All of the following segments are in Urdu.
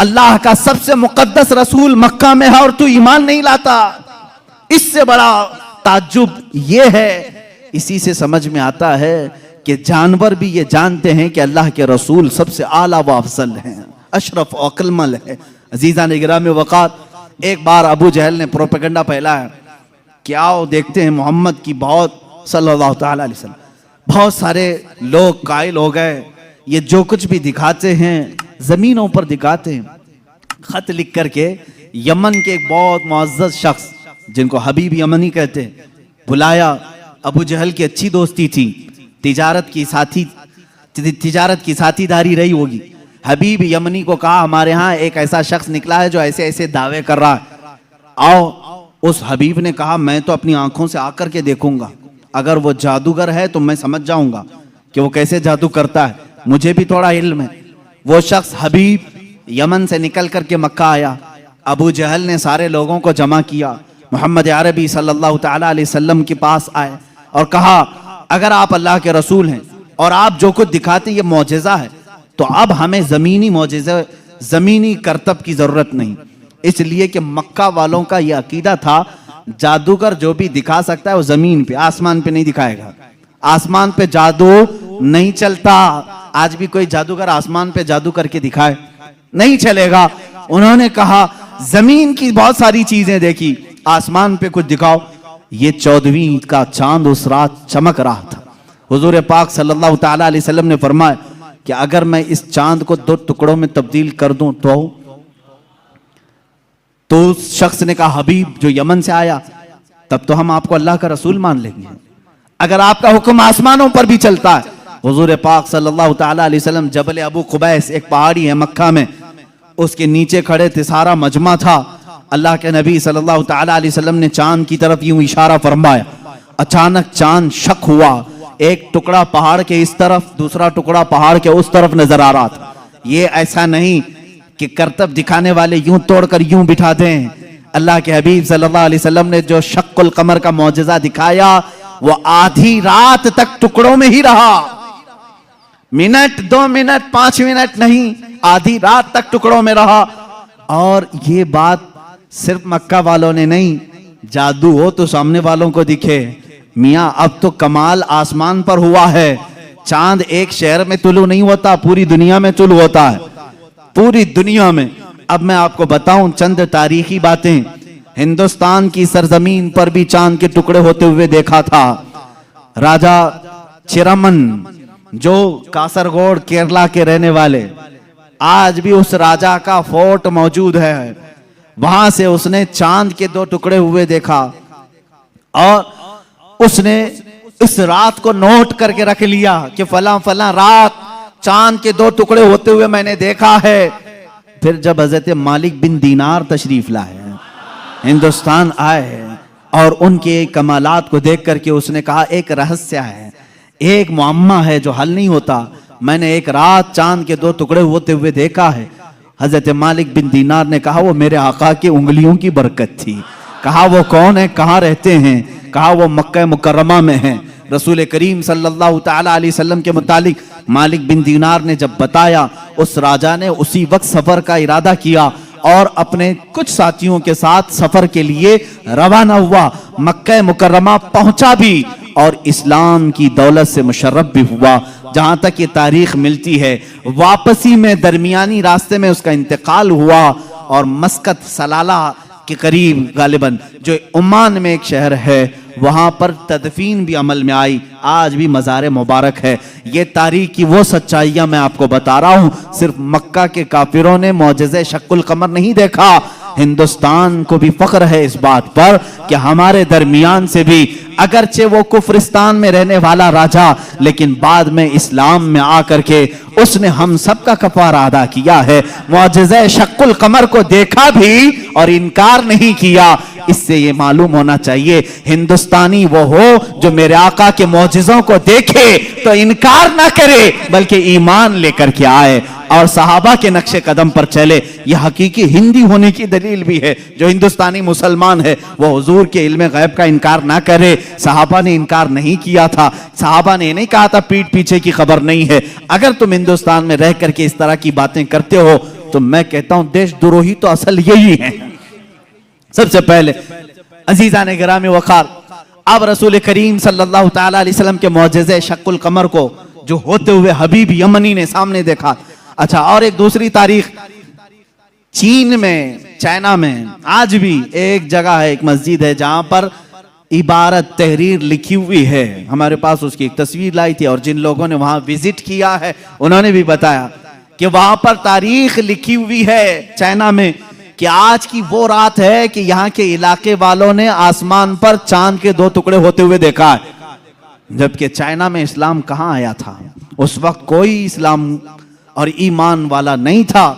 اللہ کا سب سے مقدس رسول مکہ میں ہے اور تو ایمان نہیں لاتا، اس سے بڑا تعجب یہ ہے۔ اسی سے سمجھ میں آتا ہے کہ جانور بھی یہ جانتے ہیں کہ اللہ کے رسول سب سے اعلیٰ و افضل ہیں، اشرف و اکمل ہے۔ عزیزان گرامی وقات، ایک بار ابو جہل نے پروپیگنڈا پھیلایا کہ آؤ دیکھتے ہیں محمد کی بہت صلی اللہ تعالیٰ علیہ وسلم، بہت سارے لوگ قائل ہو گئے، یہ جو کچھ بھی دکھاتے ہیں زمینوں پر دکھاتے ہیں۔ خط لکھ کر کے یمن کے ایک بہت معزز شخص جن کو حبیب یمنی کہتے ہیں بلایا۔ ابو جہل کی اچھی دوستی تھی، تجارت کی ساتھی داری رہی ہوگی۔ حبیب یمنی کو کہا ہمارے ہاں ایک ایسا شخص نکلا ہے جو ایسے ایسے دعوے کر رہا ہے، آؤ۔ اس حبیب نے کہا میں تو اپنی آنکھوں سے آ کر کے دیکھوں گا، اگر وہ جادوگر ہے تو میں سمجھ جاؤں گا کہ وہ کیسے جادو کرتا ہے، مجھے بھی تھوڑا علم ہے۔ وہ شخص حبیب یمن سے نکل کر کے مکہ آیا۔ ابو جہل نے سارے لوگوں کو جمع کیا، محمد عربی صلی اللہ تعالیٰ علیہ وسلم کے پاس آئے اور کہا اگر آپ اللہ کے رسول ہیں اور آپ جو کچھ دکھاتے یہ معجزہ ہے تو اب ہمیں زمینی معجزہ، زمینی کرتب کی ضرورت نہیں، اس لیے کہ مکہ والوں کا یہ عقیدہ تھا جادوگر جو بھی دکھا سکتا ہے وہ زمین پہ، آسمان پہ نہیں دکھائے گا، آسمان پہ جادو نہیں چلتا۔ آج بھی کوئی جادوگر آسمان پہ جادو کر کے دکھائے نہیں چلے گا۔ انہوں نے کہا زمین کی بہت ساری چیزیں دیکھی، آسمان پہ کچھ دکھاؤ۔ یہ 14ویں عید کا چاند اس رات چمک رہا تھا۔ حضور پاک صلی اللہ تعالیٰ علیہ وسلم نے فرمایا کہ اگر میں اس چاند کو 2 ٹکڑوں میں تبدیل کر دوں تو اس شخص نے کہا حبیب جو یمن سے آیا تب تو ہم آپ کو اللہ کا رسول مان لیں گے، اگر آپ کا حکم آسمانوں پر بھی چلتا ہے۔ حضور پاک صلی اللہ تعالیٰ علیہ وسلم جبل ابو قبیس ایک پہاڑی ہے مکہ میں، اس کے نیچے کھڑے تھے، سارا مجمع تھا۔ اللہ کے نبی صلی اللہ تعالیٰ علیہ وسلم نے چاند کی طرف یوں اشارہ فرمایا، اچانک چاند شک ہوا، ایک ٹکڑا پہاڑ کے اس طرف دوسرا ٹکڑا پہاڑ کے اس طرف نظر آ رہا تھا۔ یہ ایسا نہیں کہ کرتب دکھانے والے یوں توڑ کر یوں بٹھا دیں۔ اللہ کے حبیب صلی اللہ علیہ وسلم نے جو شق القمر کا معجزہ دکھایا وہ آدھی رات تک ٹکڑوں میں ہی رہا، منٹ 2 منٹ 5 منٹ نہیں، آدھی رات تک ٹکڑوں میں رہا۔ اور یہ بات صرف مکہ والوں نے نہیں، جادو ہو تو سامنے والوں کو دکھے، میاں اب تو کمال آسمان پر ہوا ہے، چاند ایک شہر میں طلوع نہیں ہوتا، پوری دنیا میں طلوع ہوتا ہے، پوری دنیا میں۔ اب میں آپ کو بتاؤں چند تاریخی باتیں۔ ہندوستان کی سرزمین پر بھی چاند کے ٹکڑے ہوتے ہوئے دیکھا تھا۔ راجہ چرمن جو کاسرگوڑ کیرلا کے رہنے والے، آج بھی اس راجہ کا فورٹ موجود ہے، وہاں سے اس نے چاند کے 2 ٹکڑے ہوئے دیکھا اور اس نے اس رات کو نوٹ کر کے رکھ لیا کہ فلاں فلاں رات چاند کے 2 ٹکڑے ہوتے ہوئے میں نے دیکھا ہے۔ پھر جب حضرت مالک بن دینار تشریف لائے ہندوستان آئے ہیں اور ان کے کمالات کو دیکھ کر کے اس نے کہا ایک رہسیہ ہے، ایک معمہ ہے جو حل نہیں ہوتا، میں نے ایک رات چاند کے 2 ٹکڑے ہوتے ہوئے دیکھا ہے۔ حضرت مالک بن دینار نے کہا وہ میرے آقا کے انگلیوں کی برکت تھی۔ کہا وہ کون ہے، کہاں رہتے ہیں؟ کہا وہ مکہ مکرمہ میں ہیں۔ رسول کریم صلی اللہ تعالیٰ علیہ وسلم کے متعلق مالک بن دینار نے جب بتایا، اس راجہ نے اسی وقت سفر کا ارادہ کیا اور اپنے کچھ ساتھیوں کے ساتھ سفر کے لیے روانہ ہوا، مکہ مکرمہ پہنچا بھی اور اسلام کی دولت سے مشرف بھی ہوا۔ جہاں تک یہ تاریخ ملتی ہے واپسی میں درمیانی راستے میں اس کا انتقال ہوا اور مسقط سلالہ کے قریب غالباً جو عمان میں ایک شہر ہے وہاں پر تدفین بھی عمل میں آئی، آج بھی مزار مبارک ہے۔ یہ تاریخ کی وہ سچائیاں میں آپ کو بتا رہا ہوں، صرف مکہ کے کافروں نے معجزہ شق القمر نہیں دیکھا، ہندوستان کو بھی فخر ہے اس بات پر کہ ہمارے درمیان سے بھی اگرچہ وہ کفرستان میں رہنے والا راجہ لیکن بعد میں اسلام میں آ کر کے اس نے ہم سب کا کفارہ ادا کیا ہے، معجزہ شق القمر کو دیکھا بھی اور انکار نہیں کیا۔ اس سے یہ معلوم ہونا چاہیے ہندوستانی وہ ہو جو میرے آقا کے معجزوں کو دیکھے تو انکار نہ کرے بلکہ ایمان لے کر کے آئے اور صحابہ کے نقش قدم پر چلے۔ یہ حقیقی ہندی ہونے کی دلیل بھی ہے، جو ہندوستانی مسلمان ہے وہ حضور کے علم غیب کا انکار نہ کرے۔ صحابہ نے انکار نہیں کیا تھا، صحابہ نے نہیں کہا تھا پیٹھ پیچھے کی خبر نہیں ہے۔ اگر تم ہندوستان میں رہ کر کے اس طرح کی باتیں کرتے ہو تو میں کہتا ہوں دیش دروہی تو اصل یہی ہے. سب سے پہلے عزیزان گرامی وقار، اب رسول کریم صلی اللہ تعالیٰ علیہ وسلم کے معجزے شق القمر کو جو ہوتے ہوئے حبیب یمنی نے سامنے دیکھا. اچھا، اور ایک دوسری تاریخ، چین میں، چائنا میں آج بھی ایک جگہ ہے، ایک مسجد ہے جہاں پر عبارت تحریر لکھی ہوئی ہے. ہمارے پاس اس کی ایک تصویر لائی تھی، اور جن لوگوں نے وہاں وزٹ کیا ہے انہوں نے بھی بتایا کہ وہاں پر تاریخ لکھی ہوئی ہے چائنا میں کہ آج کی وہ رات ہے کہ یہاں کے علاقے والوں نے آسمان پر چاند کے 2 ٹکڑے ہوتے ہوئے دیکھا ہے. جبکہ چائنا میں اسلام کہاں آیا تھا؟ اس وقت کوئی اسلام اور ایمان والا نہیں تھا.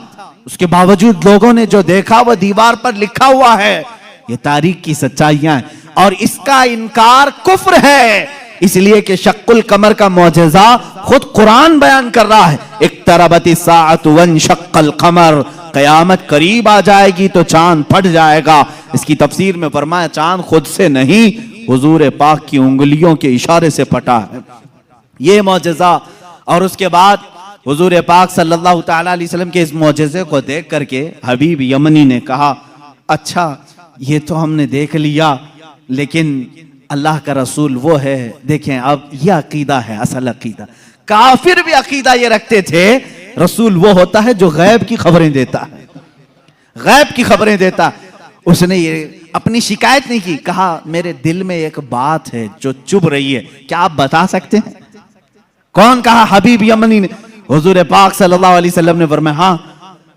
اس کے باوجود لوگوں نے جو دیکھا وہ دیوار پر لکھا ہوا ہے. یہ تاریخ کی سچائیاں ہیں، اور اس کا انکار کفر ہے. اس لیے کہ شق القمر کا معجزہ خود قرآن بیان کر رہا ہے. اقتربت الساعۃ وانشق القمر، قیامت قریب آ جائے گی تو چاند پھٹ جائے گا. اس کی تفسیر میں فرمایا چاند خود سے نہیں، حضور پاک کی انگلیوں کے اشارے سے پھٹا ہے. یہ معجزہ، اور اس کے بعد حضور پاک صلی اللہ تعالیٰ علیہ وسلم کے اس معجزے کو دیکھ کر کے حبیب یمنی نے کہا اچھا یہ تو ہم نے دیکھ لیا، لیکن اللہ کا رسول وہ ہے. دیکھیں اب یہ عقیدہ ہے اصل عقیدہ. کافر بھی عقیدہ یہ رکھتے تھے رسول وہ ہوتا ہے جو غیب کی خبریں دیتا ہے، غیب کی خبریں دیتا. اس نے یہ اپنی شکایت نہیں کی، کہا میرے دل میں ایک بات ہے جو چبھ رہی ہے، کیا آپ بتا سکتے ہیں؟ کون کہا؟ حبیب یمنی نے. حضور پاک صلی اللہ علیہ وسلم نے فرمایا ہاں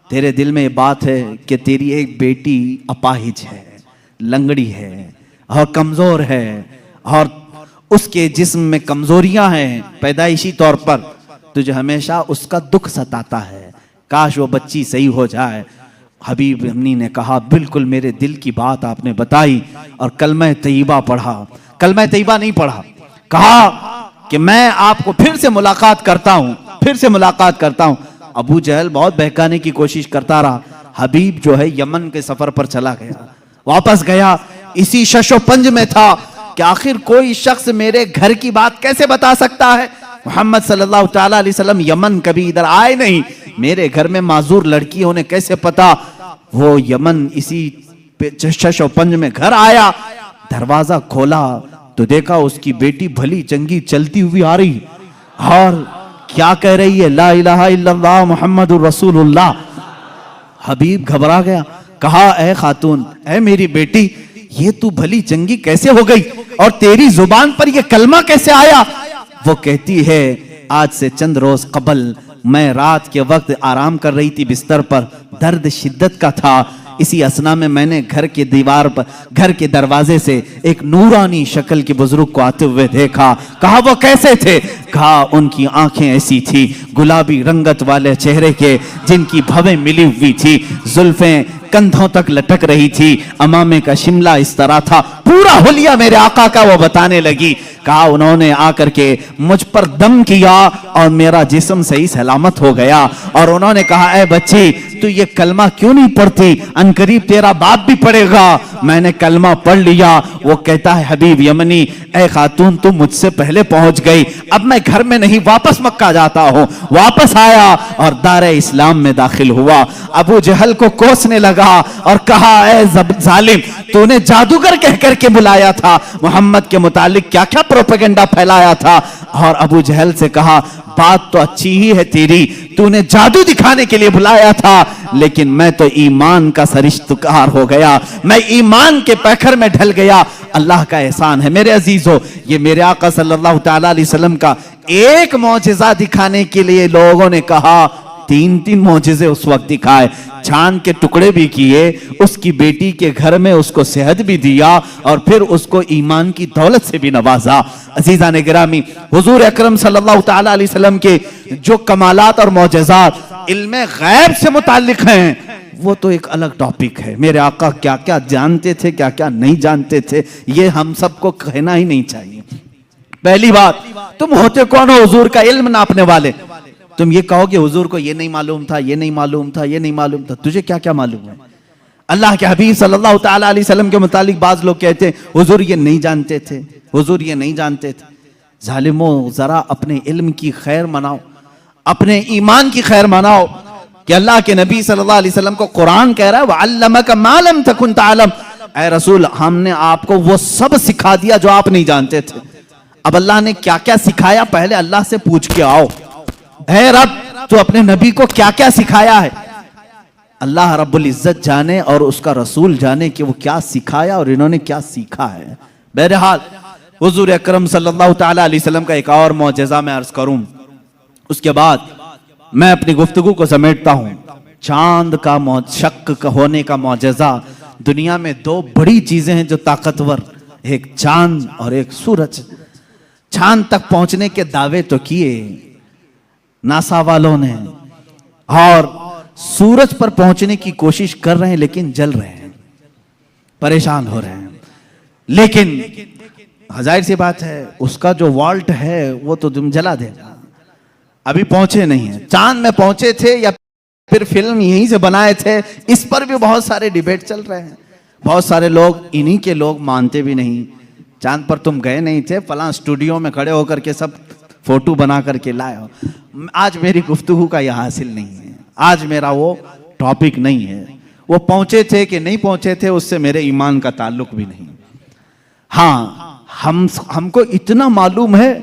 تیرے دل میں یہ بات ہے کہ تیری ایک بیٹی اپاہج ہے، لنگڑی ہے اور کمزور ہے، اور اس کے جسم میں کمزوریاں ہیں پیدائشی طور پر، تجھے ہمیشہ اس کا دکھ ستاتا ہے، کاش وہ بچی صحیح ہو جائے. حبیب یمنی نے کہا بالکل میرے دل کی بات آپ نے بتائی، اور کلمہ طیبہ پڑھا. کلمہ طیبہ نہیں پڑھا، کہا کہ میں آپ کو پھر سے ملاقات کرتا ہوں، پھر سے ملاقات کرتا ہوں. ابو جہل بہت بہکانے کی کوشش کرتا رہا. حبیب جو ہے یمن کے سفر پر چلا گیا، واپس گیا، اسی شش و پنج میں تھا کہ آخر کوئی شخص میرے گھر کی بات کیسے بتا سکتا ہے؟ محمد صلی اللہ تعالیٰ علیہ وسلم یمن کبھی ادھر آئے نہیں، میرے گھر میں معذور لڑکی انہیں کیسے پتا؟ وہ یمن اسی شش و پنج میں گھر آیا، دروازہ کھولا تو دیکھا اس کی بیٹی بھلی چنگی چلتی ہوئی آ رہی، اور کیا کہہ رہی ہے؟ لا الہ الا اللہ محمد الرسول اللہ. حبیب گھبرا گیا، کہا اے خاتون، اے میری بیٹی، یہ تو بھلی چنگی کیسے ہو گئی اور تیری زبان پر یہ کلمہ کیسے آیا؟ وہ کہتی ہے آج سے چند روز قبل میں رات کے وقت آرام کر رہی تھی بستر پر، درد شدت کا تھا، اسی اسنا میں نے گھر کے دیوار پر، گھر کے دروازے سے ایک نورانی شکل کے بزرگ کو آتے ہوئے دیکھا. کہا وہ کیسے تھے؟ کہا ان کی آنکھیں ایسی تھی گلابی رنگت والے چہرے کے جن کی بھویں ملی ہوئی تھی، زلفیں کندھوں تک لٹک رہی تھی، امامے کا شملہ اس طرح تھا، پورا حلیہ میرے آقا کا وہ بتانے لگی. کہا انہوں نے آ کر کے مجھ پر دم کیا اور میرا جسم صحیح سلامت ہو گیا، اور انہوں نے کہا اے بچی تو یہ کلمہ کیوں نہیں پڑھتی؟ انقریب تیرا باپ بھی پڑھے گا. میں نے کلمہ پڑھ لیا. وہ کہتا ہے حبیب یمنی اے خاتون تو مجھ سے پہلے پہنچ گئی، اب میں گھر میں نہیں واپس مکہ جاتا ہوں. واپس آیا اور دار اسلام میں داخل ہوا. ابو جہل کو کوسنے لگا اور کہا اے ظالم تو نے جادوگر کہہ کر کے بلایا تھا، محمد کے متعلق کیا کیا پروپیگنڈا پھیلایا تھا. اور ابو جہل سے کہا بات تو اچھی ہی ہے تیری، تو نے جادو دکھانے کے لیے بلایا تھا، لیکن میں تو ایمان کا سرشتکار ہو گیا، میں ایمان کے پیکر میں ڈھل گیا. اللہ کا احسان ہے میرے عزیزو، یہ میرے آقا صلی اللہ تعالیٰ علیہ وسلم کا ایک معجزہ دکھانے کے لیے لوگوں نے کہا 3 معجزے اس وقت دکھائے، چاند کے ٹکڑے بھی کیے، اس کی بیٹی کے گھر میں اس کو صحت بھی دیا، اور پھر اس کو ایمان کی دولت سے بھی نوازا. عزیزان گرامی، حضور اکرم صلی اللہ تعالیٰ علیہ وسلم کے جو کمالات اور معجزات علم غیب سے متعلق ہیں وہ تو ایک الگ ٹاپک ہے. میرے آقا کیا کیا جانتے تھے، کیا کیا نہیں جانتے تھے، یہ ہم سب کو کہنا ہی نہیں چاہیے. پہلی بات، تم ہوتے کون ہو حضور کا علم ناپنے والے؟ تم یہ کہو کہ حضور کو یہ نہیں معلوم تھا، یہ نہیں معلوم تھا، یہ نہیں معلوم تھا. تجھے کیا کیا معلوم ہے؟ اللہ کے حبیب صلی اللہ تعالیٰ علیہ وسلم کے متعلق بعض لوگ کہتے ہیں حضور یہ نہیں جانتے تھے، حضور یہ نہیں جانتے تھے. ظالموں ذرا اپنے علم کی خیر مناؤ، اپنے ایمان کی خیر مناؤ. کہ اللہ کے نبی صلی اللہ علیہ وسلم کو قرآن کہہ رہا ہے وَعَلَّمَكَ مَا لَمْ تَكُنْ تَعْلَمْ، اے رسول ہم نے آپ کو وہ سب سکھا دیا جو آپ نہیں جانتے تھے۔ اب اللہ نے کیا کیا سکھایا پہلے اللہ سے پوچھ کے آؤ، اے رب تو اپنے نبی کو کیا کیا سکھایا ہے؟ اللہ رب العزت جانے اور اس کا رسول جانے کہ وہ کیا سکھایا اور انہوں نے کیا سیکھا ہے۔ بہرحال حضور اکرم صلی اللہ تعالیٰ علیہ وسلم کا ایک اور معجزہ میں عرض کروں، اس کے بعد میں اپنی گفتگو کو سمیٹتا ہوں۔ چاند کا شق کا ہونے کا معجزہ، دنیا میں دو بڑی چیزیں ہیں جو طاقتور، ایک چاند اور ایک سورج۔ چاند تک پہنچنے کے دعوے تو کیے ناسا والوں نے، اور سورج پر پہنچنے کی کوشش کر رہے ہیں لیکن جل رہے ہیں، پریشان ہو رہے ہیں۔ لیکن ظاہر سی بات ہے اس کا جو والٹ ہے وہ تو تم جلا دے گا، ابھی پہنچے نہیں ہیں۔ چاند میں پہنچے تھے یا پھر فلم یہیں سے بنائے تھے، اس پر بھی بہت سارے ڈیبیٹ چل رہے ہیں۔ بہت سارے لوگ انہی کے لوگ مانتے بھی نہیں، چاند پر تم گئے نہیں تھے، فلاں اسٹوڈیو میں کھڑے ہو کر کے سب فوٹو بنا کر کے لائے ہو۔ آج میری گفتگو کا یہ حاصل نہیں ہے، آج میرا وہ ٹاپک نہیں ہے۔ وہ پہنچے تھے کہ نہیں پہنچے تھے اس سے میرے ایمان کا تعلق بھی نہیں۔ ہاں ہم کو اتنا معلوم ہے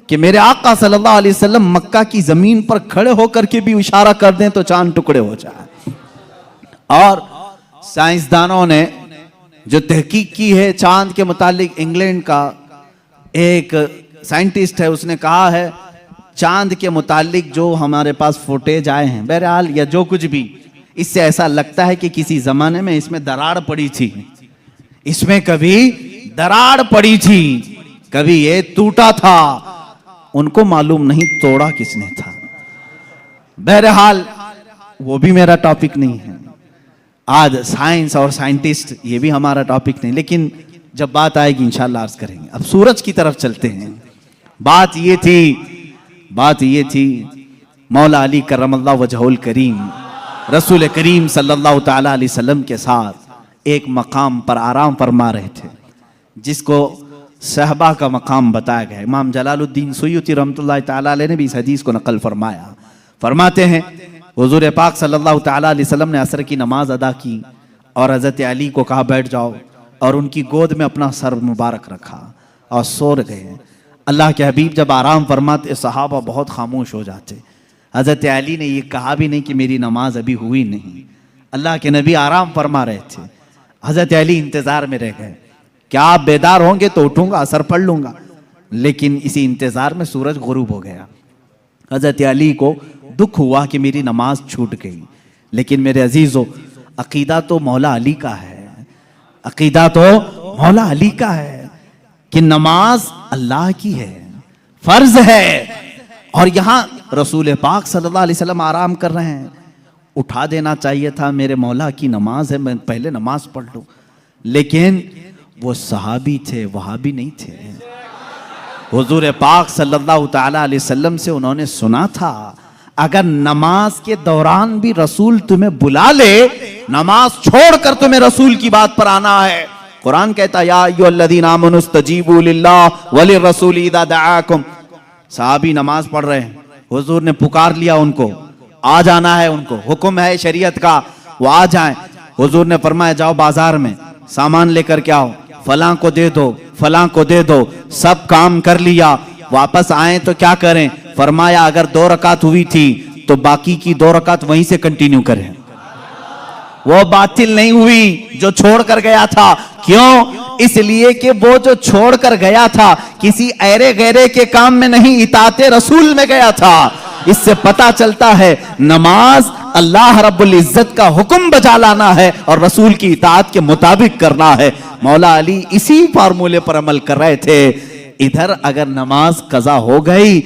کہ میرے آقا صلی اللہ علیہ وسلم مکہ کی زمین پر کھڑے ہو کر کے بھی اشارہ کر دیں تو چاند ٹکڑے ہو جائے۔ اور سائنسدانوں نے جو تحقیق کی ہے چاند کے متعلق، انگلینڈ کا ایک سائنٹسٹ ہے، اس نے کہا ہے چاند کے متعلق جو ہمارے پاس فوٹیج آئے ہیں، بہرحال یا جو کچھ بھی، اس سے ایسا لگتا ہے کہ کسی زمانے میں اس میں دراڑ پڑی تھی، اس میں کبھی دراڑ پڑی تھی، کبھی یہ ٹوٹا تھا، ان کو معلوم نہیں توڑا کس نے تھا۔ بہرحال وہ بھی میرا ٹاپک نہیں ہے آج، سائنس اور سائنٹسٹ یہ بھی ہمارا ٹاپک نہیں، لیکن جب بات آئے گی انشاءاللہ عرض کریں گے۔ اب سورج کی طرف چلتے ہیں۔ بات یہ تھی مولا علی کرم اللہ وجہہ الکریم رسول کریم صلی اللہ تعالیٰ علیہ وسلم کے ساتھ ایک مقام پر آرام فرما رہے تھے جس کو صحبہ کا مقام بتایا گیا۔ امام جلال الدین سیوطی رحمۃ اللہ تعالیٰ علیہ نے بھی اس حدیث کو نقل فرمایا، فرماتے ہیں حضور پاک صلی اللہ تعالیٰ علیہ وسلم نے عصر کی نماز ادا کی اور حضرت علی کو کہا بیٹھ جاؤ، اور ان کی گود میں اپنا سر مبارک رکھا اور سو گئے۔ اللہ کے حبیب جب آرام فرماتے صحابہ بہت خاموش ہو جاتے۔ حضرت علی نے یہ کہا بھی نہیں کہ میری نماز ابھی ہوئی نہیں، اللہ کے نبی آرام فرما رہے تھے، حضرت علی انتظار میں رہ گئے، کیا آپ بیدار ہوں گے تو اٹھوں گا عصر پڑھ لوں گا، لیکن اسی انتظار میں سورج غروب ہو گیا۔ حضرت علی کو دکھ ہوا کہ میری نماز چھوٹ گئی، لیکن میرے عزیزو عقیدہ تو مولا علی کا ہے، عقیدہ تو مولا علی کا ہے کہ نماز اللہ کی ہے، فرض ہے، اور یہاں رسول پاک صلی اللہ علیہ وسلم آرام کر رہے ہیں، اٹھا دینا چاہیے تھا میرے مولا کی نماز ہے، میں پہلے نماز پڑھ لوں، لیکن وہ صحابی تھے، وہابی نہیں تھے۔ حضور پاک صلی اللہ تعالیٰ علیہ وسلم سے انہوں نے سنا تھا اگر نماز کے دوران بھی رسول تمہیں بلا لے، نماز چھوڑ کر تمہیں رسول کی بات پر آنا ہے۔ قرآن کہتا یا ایھا الذین آمنوا استجیبوا للہ وللرسول اذا دعاکم، صحابی نماز پڑھ رہے ہیں، حضور نے پکار لیا ان کو، آ جانا ہے، ان کو حکم ہے شریعت کا، وہ آ جائیں۔ حضور نے فرمایا جاؤ بازار میں سامان لے کر کے آؤ، فلاں کو دے دو، فلاں کو دے دو، سب کام کر لیا، واپس آئیں تو کیا کریں؟ فرمایا اگر 2 رکعت ہوئی تھی تو باقی کی 2 رکعت وہیں سے کنٹینیو کریں، وہ باطل نہیں ہوئی جو چھوڑ کر گیا تھا۔ کیوں؟ اس لیے کہ وہ جو چھوڑ کر گیا تھا کسی ایرے غیرے کے کام میں نہیں، اطاعت رسول میں گیا تھا۔ اس سے پتا چلتا ہے نماز اللہ رب العزت کا حکم بجا لانا ہے اور رسول کی اطاعت کے مطابق کرنا ہے۔ مولا علی اسی فارمولے پر عمل کر رہے تھے، ادھر اگر نماز قضا ہو گئی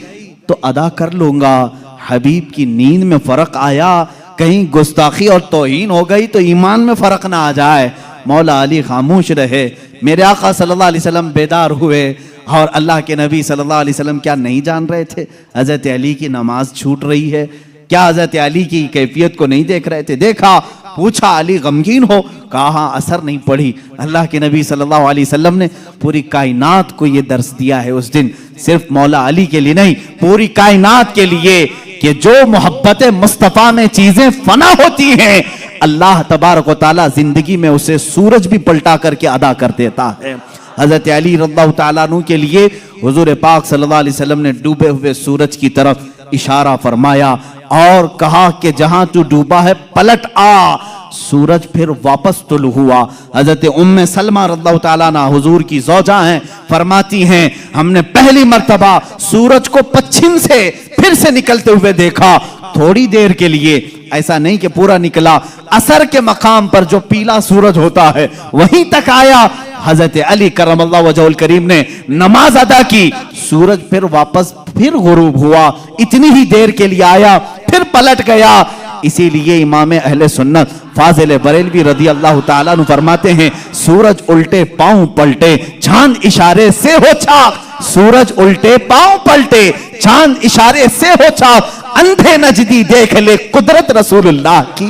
تو ادا کر لوں گا، حبیب کی نیند میں فرق آیا، کہیں گستاخی اور توہین ہو گئی تو ایمان میں فرق نہ آ جائے۔ مولا علی خاموش رہے، میرے آقا صلی اللہ علیہ وسلم بیدار ہوئے، اور اللہ کے نبی صلی اللہ علیہ وسلم کیا نہیں جان رہے تھے حضرت علی کی نماز چھوٹ رہی ہے؟ کیا حضرت علی کی کیفیت کو نہیں دیکھ رہے تھے؟ دیکھا، پوچھا علی غمگین ہو؟ کہا اثر نہیں پڑی۔ اللہ کے نبی صلی اللہ علیہ وسلم نے پوری کائنات کو یہ درس دیا ہے اس دن، صرف مولا علی کے لیے نہیں، پوری کائنات کے لیے کہ جو محبت مصطفیٰ میں چیزیں فنا ہوتی ہیں اللہ تبارک و تعالی زندگی میں اسے سورج بھی پلٹا کر کے ادا کر دیتا ہے۔ حضرت علی رضی اللہ تعالیٰ عنہ کے لیے حضور پاک صلی اللہ علیہ وسلم نے ڈوبے ہوئے سورج کی طرف اشارہ فرمایا اور کہا کہ جہاں تو ڈوبا ہے پلٹ آ۔ سورج پھر واپس طلوع ہوا۔ حضرت ام سلمہ رضی اللہ تعالیٰ عنہ حضور کی زوجہ ہیں، فرماتی ہیں ہم نے پہلی مرتبہ سورج کو پچھم سے پھر سے نکلتے ہوئے دیکھا، تھوڑی دیر کے لیے، ایسا نہیں کہ پورا نکلا، عصر کے مقام پر جو پیلا سورج ہوتا ہے وہیں تک آیا۔ حضرت علی کرم اللہ وجہہ الکریم نے نماز ادا کی، سورج پھر واپس پھر غروب ہوا، اتنی ہی دیر کے لیے آیا پھر پلٹ گیا۔ اسی لیے امام اہل سنت فاضل بریلوی رضی اللہ تعالیٰ عنہ فرماتے ہیں سورج الٹے پاؤں پلٹے چاند اشارے سے ہو چاک، سورج الٹے پاؤں پلٹے چاند اشارے سے ہو چاک، اندھے نجدی دیکھ لے قدرت رسول اللہ کی،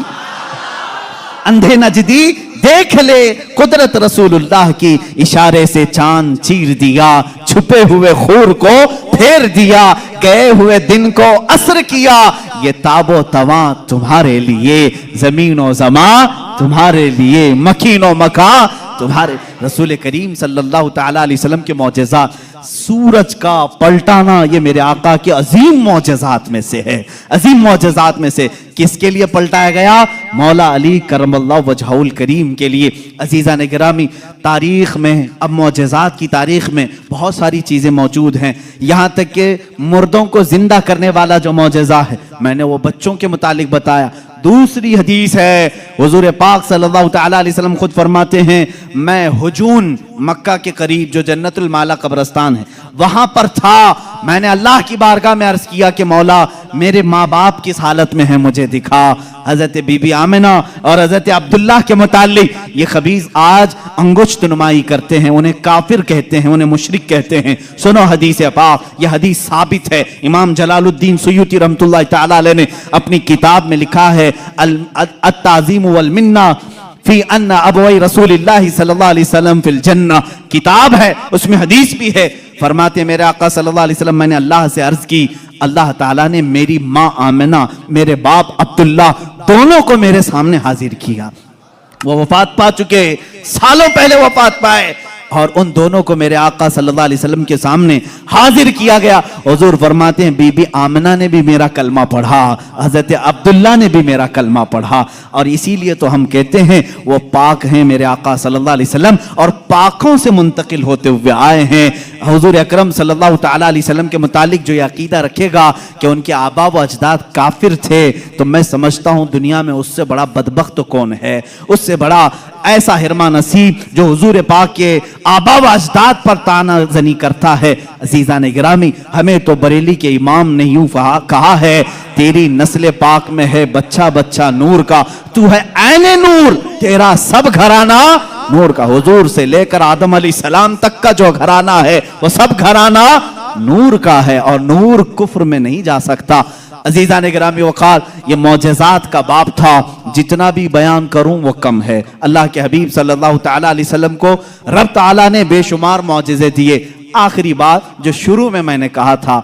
اندھے نجدی دیکھ لے قدرت رسول اللہ کی، اشارے سے چاند چیر دیا، چھپے ہوئے خور کو پھیر دیا، گئے ہوئے دن کو عصر کیا، یہ تاب و تواں تمہارے لیے، زمین و زمان تمہارے لیے، مکین و مکان تمہارے۔ رسول کریم صلی اللہ تعالیٰ علیہ وسلم کے معجزات، سورج کا پلٹانا یہ میرے آقا کے عظیم معجزات میں سے ہے، عظیم معجزات میں سے۔ کس کے لیے پلٹایا گیا؟ مولا علی کرم اللہ وجہہ الکریم کے لیے۔ عزیزان گرامی، تاریخ میں، اب معجزات کی تاریخ میں بہت ساری چیزیں موجود ہیں، یہاں تک کہ مردوں کو زندہ کرنے والا جو معجزہ ہے، میں نے وہ بچوں کے متعلق بتایا۔ دوسری حدیث ہے، حضور پاک صلی اللہ تعالیٰ علیہ وسلم خود فرماتے ہیں میں حجون مکہ کے قریب جو جنت المالا قبرستان ہے وہاں پر تھا، میں نے اللہ کی بارگاہ میں عرض کیا کہ مولا میرے ماں باپ کس حالت میں ہیں مجھے دکھا۔ حضرت بی بی آمنہ اور حضرت عبداللہ کے متعلق یہ خبیث آج انگشت نمائی کرتے ہیں، انہیں کافر کہتے ہیں، انہیں مشرک کہتے ہیں۔ سنو حدیث پاک، یہ حدیث ثابت ہے، امام جلال الدین سیوطی رحمۃ اللہ تعالیٰ علیہ نے اپنی کتاب میں لکھا ہے التعظیم والمنہ فی ان ابوئی رسول اللہ صلی اللہ علیہ وسلم فی الجنہ، کتاب ہے اس میں حدیث بھی ہے۔ فرماتے میرے آقا صلی اللہ علیہ وسلم میں نے اللہ سے عرض کی اللہ تعالیٰ نے میری ماں آمنہ میرے باپ عبداللہ دونوں کو میرے سامنے حاضر کیا، وہ وفات پا چکے، سالوں پہلے وفات پائے، اور ان دونوں کو میرے آقا صلی اللہ علیہ وسلم کے سامنے حاضر کیا گیا۔ حضور فرماتے ہیں بی بی آمنہ نے بھی میرا کلمہ پڑھا، حضرت عبداللہ نے بھی میرا کلمہ پڑھا، اور اسی لیے تو ہم کہتے ہیں وہ پاک ہیں میرے آقا صلی اللہ علیہ وسلم، اور پاکوں سے منتقل ہوتے ہوئے آئے ہیں۔ حضور اکرم صلی اللہ تعالیٰ علیہ وسلم کے متعلق جو یہ عقیدہ رکھے گا کہ ان کے آبا و اجداد کافر تھے، تو میں سمجھتا ہوں دنیا میں اس سے بڑا بدبخت کون ہے، اس سے بڑا ایسا حرمہ نصیب جو حضور پاک کے آبا و اجداد پر طعنہ زنی کرتا ہے۔ عزیزان گرامی، ہمیں تو بریلی کے امام نے یوں کہا ہے تیری نسل پاک میں ہے بچہ بچہ نور کا، تو ہے عین نور، تیرا سب گھرانہ نور کا۔ حضور سے لے کر آدم علیہ السلام تک کا جو گھرانہ ہے وہ سب گھرانہ نور کا ہے، اور نور کفر میں نہیں جا سکتا۔ عزیزان گرامی وقار، یہ معجزات کا باب تھا، جتنا بھی بیان کروں وہ کم ہے۔ اللہ کے حبیب صلی اللہ تعالیٰ علیہ وسلم کو رب تعالیٰ نے بے شمار معجزے دیے۔ آخری بات جو شروع میں نے کہا تھا،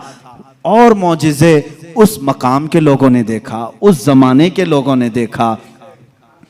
اور معجزے اس مقام کے لوگوں نے دیکھا، اس زمانے کے لوگوں نے دیکھا۔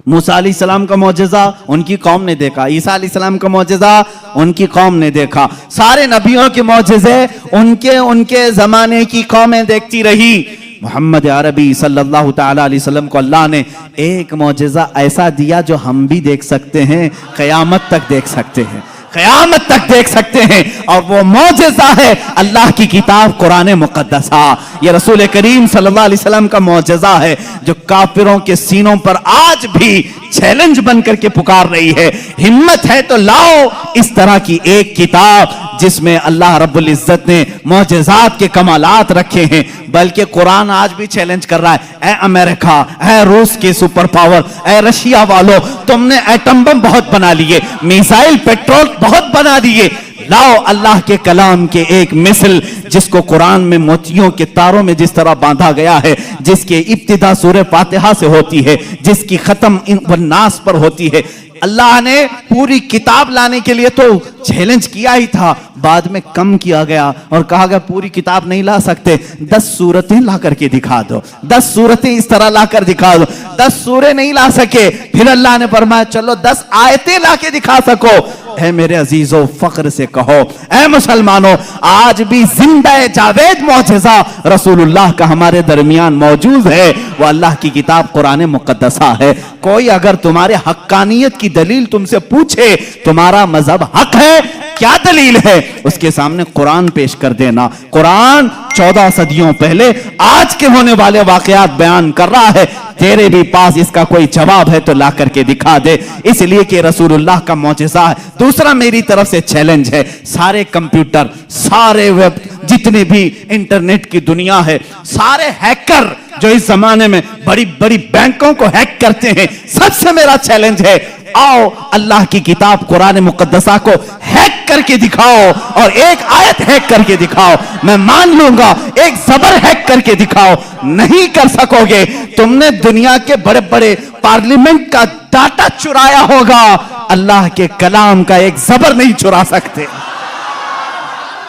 موسیٰ علیہ السلام کا معجزہ ان کی قوم نے دیکھا، عیسیٰ علیہ السلام کا معجزہ ان کی قوم نے دیکھا، سارے نبیوں کے معجزے ان کے زمانے کی قومیں دیکھتی رہی۔ محمد عربی صلی اللہ تعالیٰ علیہ وسلم کو اللہ نے ایک معجزہ ایسا دیا جو ہم بھی دیکھ سکتے ہیں، قیامت تک دیکھ سکتے ہیں، قیامت تک دیکھ سکتے ہیں، اور وہ معجزہ ہے اللہ کی کتاب قرآن مقدسہ۔ یہ رسول کریم صلی اللہ علیہ وسلم کا معجزہ ہے جو کافروں کے سینوں پر آج بھی چیلنج بن کر کے پکار رہی ہے۔ ہمت ہے تو لاؤ اس طرح کی ایک کتاب جس میں اللہ رب العزت نے معجزات کے کمالات رکھے ہیں، بلکہ قرآن آج بھی چیلنج کر رہا ہے، اے امریکہ، اے روس کے سپر پاور، اے رشیا والو، تم نے ایٹم بم بہت بنا لیے، میزائل پیٹرول بہت بنا دیے، لاؤ اللہ کے کلام کے ایک مثل جس کو قرآن میں موتیوں کے تاروں میں جس طرح باندھا گیا ہے، جس کی ابتدا سورہ فاتحہ سے ہوتی ہے، جس کی ختم والناس پر ہوتی ہے۔ اللہ نے پوری کتاب لانے کے لیے تو چیلنج کیا ہی تھا، بعد میں کم کیا گیا اور کہا گیا پوری کتاب نہیں لا سکتے، 10 سورتیں لا کر کے دکھا دو، 10 سورتیں اس طرح لا کر دکھا دو۔ 10 سورے نہیں لا سکے، پھر اللہ نے فرمایا چلو 10 آیتیں لا کے دکھا سکو۔ اے میرے عزیزو، فخر سے کہو اے مسلمانوں، آج بھی زندہ جاوید معجزہ رسول اللہ کا ہمارے درمیان موجود ہے، وہ اللہ کی کتاب قرآن مقدسہ ہے۔ کوئی اگر تمہارے حقانیت کی دلیل تم سے پوچھے، تمہارا مذہب حق ہے، کیا دلیل ہے، اس کے سامنے قرآن پیش کر دینا۔ قرآن 14 صدیوں پہلے آج کے ہونے والے واقعات بیان کر رہا ہے، تیرے بھی پاس اس کا کوئی جواب ہے تو لا کر کے دکھا دے، اس لیے کہ رسول اللہ کا معجزہ ہے۔ دوسرا میری طرف سے چیلنج ہے، سارے کمپیوٹر، سارے ویب، جتنے بھی انٹرنیٹ کی دنیا ہے، سارے ہیکر جو اس زمانے میں بڑی بڑی بینکوں کو ہیک کرتے ہیں، سب سے میرا چیلنج ہے، آؤ اللہ کی کتاب قرآن مقدسہ کو ہیک کر کے دکھاؤ اور ایک آیت ہیک کر کے دکھاؤ، میں مان لوں گا۔ ایک زبر ہیک کر کے دکھاؤ، نہیں کر سکو گے۔ تم نے دنیا کے بڑے بڑے پارلیمنٹ کا ڈاٹا چرایا ہوگا، اللہ کے کلام کا ایک زبر نہیں چرا سکتے۔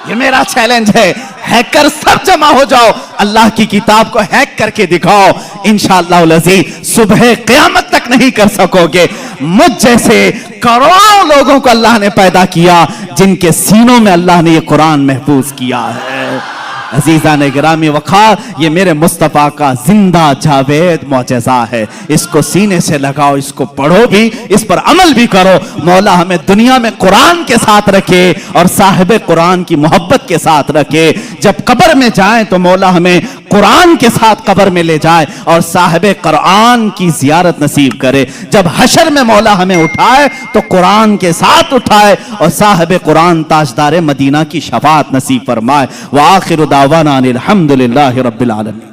یہ میرا چیلنج ہے، ہیکر سب جمع ہو جاؤ، اللہ کی کتاب کو ہیک کر کے دکھاؤ، انشاءاللہ العزیز صبح قیامت تک نہیں کر سکو گے۔ مجھ جیسے کروڑوں لوگوں کو اللہ نے پیدا کیا جن کے سینوں میں اللہ نے یہ قرآن محفوظ کیا ہے۔ عزیزان گرامی وقار، یہ میرے مصطفیٰ کا زندہ جاوید معجزہ ہے، اس کو سینے سے لگاؤ، اس کو پڑھو بھی، اس پر عمل بھی کرو۔ مولا ہمیں دنیا میں قرآن کے ساتھ رکھے اور صاحب قرآن کی محبت کے ساتھ رکھے۔ جب قبر میں جائیں تو مولا ہمیں قرآن کے ساتھ قبر میں لے جائے اور صاحب قرآن کی زیارت نصیب کرے۔ جب حشر میں مولا ہمیں اٹھائے تو قرآن کے ساتھ اٹھائے اور صاحب قرآن تاجدار مدینہ کی شفاعت نصیب فرمائے۔ وآخر دعوانا الحمدللہ رب العالمین۔